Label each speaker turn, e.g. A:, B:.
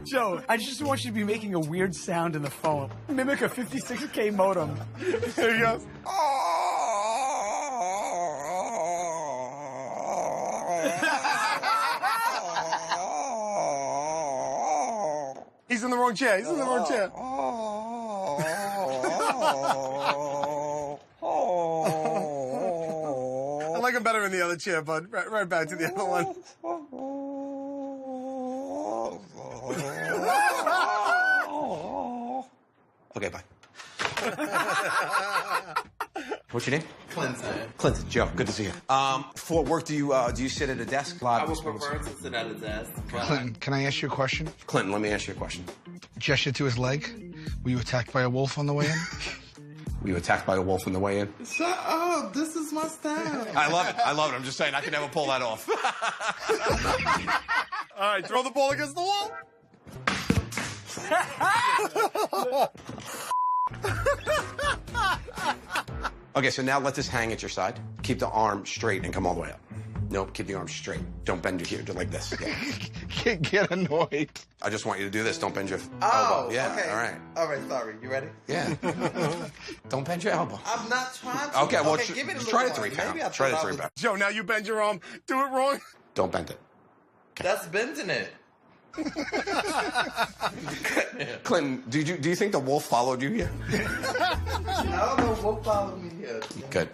A: Joe, I just want you to be making a weird sound in the phone. Mimic a 56K modem.
B: There he goes. He's in the wrong chair. He's in the wrong chair. I like him better in the other chair, bud. Right back to the other one.
C: Okay, bye. What's your name?
D: Clinton.
C: Clinton. Joe, good to see you. For work, do you sit at a desk?
D: I would prefer to sit at a desk.
E: Clinton, can I ask you a question?
C: Clinton, let me ask you a question.
E: Gesture to his leg. Were you attacked by a wolf on the way in?
C: Were you attacked by a wolf on the way in?
D: Shut up. This is my style.
C: I love it. I love it. I'm just saying, I can never pull that off.
B: All right, throw the ball against the wall.
C: Okay, so now let this hang at your side. Keep the arm straight and come all the way up. Nope, keep the arm straight. Don't bend it here, just like this. Yeah.
E: Get annoyed.
C: I just want you to do this. Don't bend your
D: Oh,
C: elbow. Yeah,
D: okay.
C: all right.
D: All right, sorry. You ready?
C: Yeah. Don't bend your elbow.
D: I'm not trying to.
C: Okay, well,
D: give it a
C: just try
D: little
C: to 3
D: one.
C: pound.
D: Maybe I
C: Try to
D: thought I
C: 3
D: was-
C: pound.
B: Joe, now you bend your arm. Do it wrong.
C: Don't bend it.
D: That's bending it.
C: Clinton, do you think the wolf followed you here?
D: I don't know what followed me here.
C: Good.